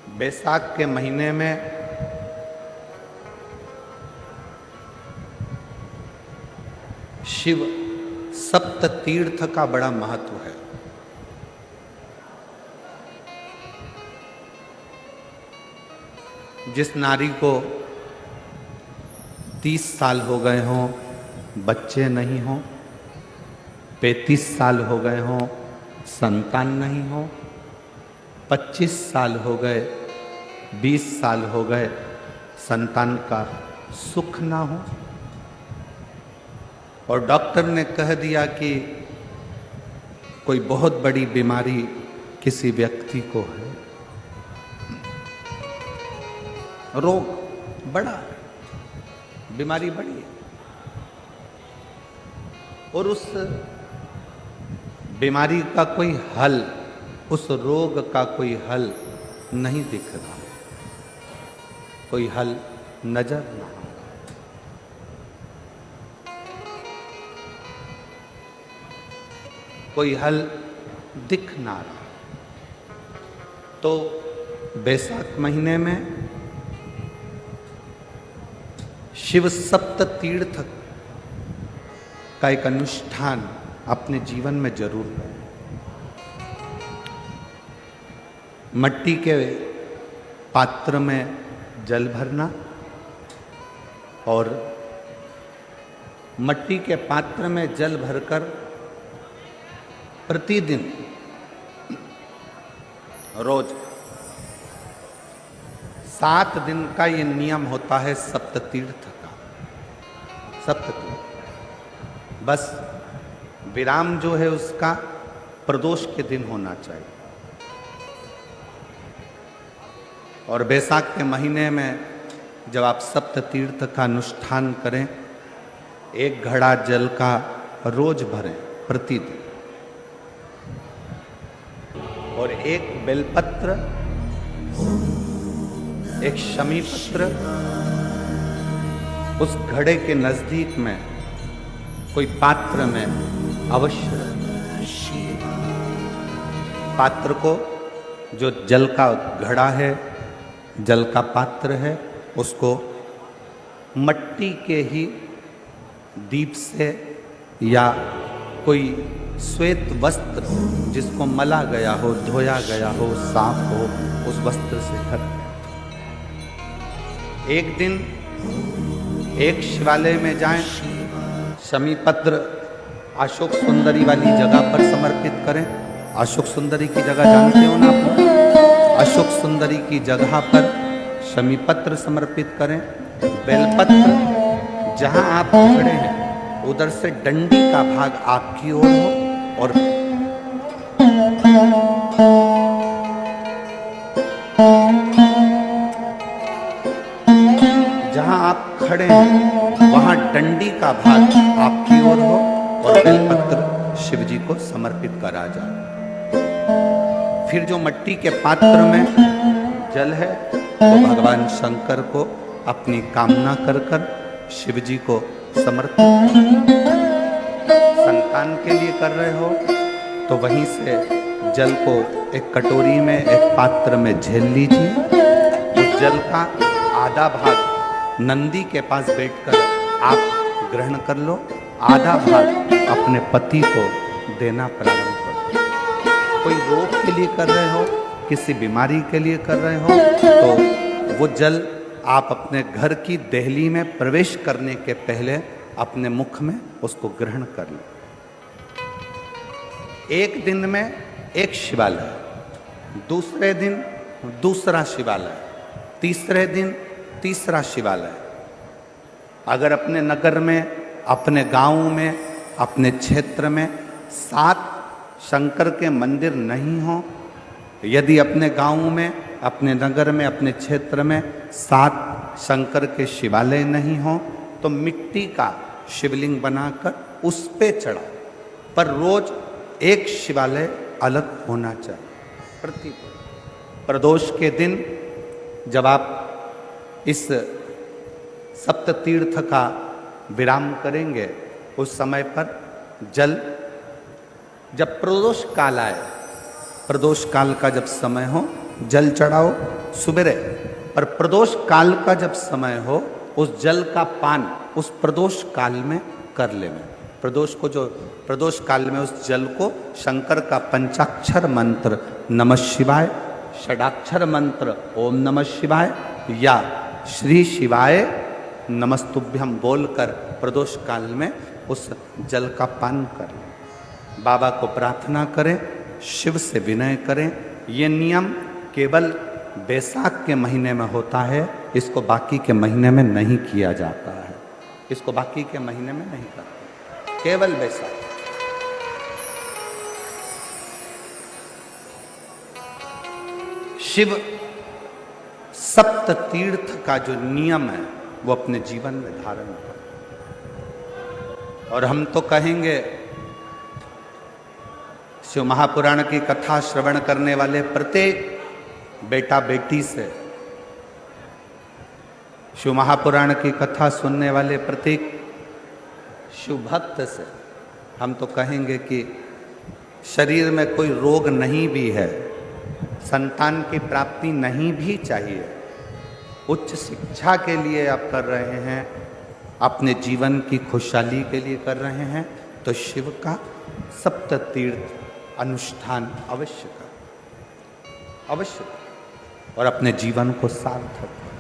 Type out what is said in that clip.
बैसाख के महीने में शिव सप्त तीर्थ का बड़ा महत्व है। जिस नारी को 30 साल हो गए हों, बच्चे नहीं हों, 35 साल हो गए हों, संतान नहीं हो, 25 साल हो गए, 20 साल हो गए, संतान का सुख ना हो, और डॉक्टर ने कह दिया कि कोई बहुत बड़ी बीमारी किसी व्यक्ति को है, रोग बड़ा है, बीमारी बड़ी है, और उस बीमारी का कोई हल, उस रोग का कोई हल नहीं दिख रहा, कोई हल नजर ना आ, कोई हल दिख ना रहा। तो बैसाख महीने में शिव सप्त तीर्थ का एक अनुष्ठान अपने जीवन में जरूर करें। मट्टी के पात्र में जल भरना और मट्टी के पात्र में जल भरकर प्रतिदिन रोज 7 दिन का ये नियम होता है सप्त तीर्थ का। सप्त तीर्थ बस विराम जो है उसका प्रदोष के दिन होना चाहिए। और बैसाख के महीने में जब आप सप्त तीर्थ का अनुष्ठान करें, 1 घड़ा जल का रोज भरें प्रतिदिन, और 1 बेलपत्र, 1 शमी पत्र उस घड़े के नजदीक में कोई पात्र में अवश्य रखें। पात्र को, जो जल का घड़ा है, जल का पात्र है, उसको मट्टी के ही दीप से या कोई श्वेत वस्त्र जिसको मला गया हो, धोया गया हो, साफ हो, उस वस्त्र से ढक। एक दिन एक शिवालय में जाएं, शमी पत्र अशोक सुंदरी वाली जगह पर समर्पित करें। अशोक सुंदरी की जगह जानते हो ना आप? अशोक सुंदरी की जगह पर शमी पत्र समर्पित करें। बेलपत्र जहां आप खड़े हैं उधर से डंडी का भाग आपकी ओर हो, और जहां आप खड़े हैं वहां डंडी का भाग आपकी ओर हो, और बेलपत्र शिव जी को समर्पित करा जाए। फिर जो मट्टी के पात्र में जल है तो भगवान शंकर को अपनी कामना कर कर शिव जी को समर्पित। संतान के लिए कर रहे हो तो वहीं से जल को एक कटोरी में, एक पात्र में झेल लीजिए। उस जल का आधा भाग नंदी के पास बैठकर आप ग्रहण कर लो, आधा भाग अपने पति को देना प्रारंभ करो। कोई रोग के लिए कर रहे हो, किसी बीमारी के लिए कर रहे हो, तो वो जल आप अपने घर की देहली में प्रवेश करने के पहले अपने मुख में उसको ग्रहण कर लो। एक दिन में एक शिवालय, दूसरे दिन दूसरा शिवालय, तीसरे दिन तीसरा शिवालय। अगर अपने नगर में, अपने गांव में, अपने क्षेत्र में 7 शंकर के मंदिर नहीं हो, यदि अपने गांव में, अपने नगर में, अपने क्षेत्र में 7 शंकर के शिवालय नहीं हो, तो मिट्टी का शिवलिंग बनाकर उस पे चढ़ा, पर रोज एक शिवालय अलग होना चाहिए। प्रति प्रदोष के दिन जब आप इस सप्त तीर्थ का विराम करेंगे, उस समय पर जल, जब प्रदोष काल आए, प्रदोष काल का जब समय हो, जल चढ़ाओ। सुबेरे, पर प्रदोष काल का जब समय हो उस जल का पान उस प्रदोष काल में कर ले। प्रदोष को जो प्रदोष काल में उस जल को शंकर का पंचाक्षर मंत्र नमः शिवाय, षडाक्षर मंत्र ओम नमः शिवाय या श्री शिवाय नमस्तुभ्यम बोलकर प्रदोष काल में उस जल का पान करें। बाबा को प्रार्थना करें, शिव से विनय करें। ये नियम केवल बैसाख के महीने में होता है, इसको बाकी के महीने में नहीं किया जाता है। इसको बाकी के महीने में नहीं करते, केवल बैसाख। शिव सप्त तीर्थ का जो नियम है वो अपने जीवन में धारण करें। और हम तो कहेंगे शिव महापुराण की कथा श्रवण करने वाले प्रत्येक बेटा बेटी से, शिव महापुराण की कथा सुनने वाले प्रत्येक शिव भक्त से हम तो कहेंगे कि शरीर में कोई रोग नहीं भी है, संतान की प्राप्ति नहीं भी चाहिए, उच्च शिक्षा के लिए आप कर रहे हैं, अपने जीवन की खुशहाली के लिए कर रहे हैं, तो शिव का सप्त तीर्थ अनुष्ठान अवश्य करें, अवश्य करें और अपने जीवन को सार्थक करें।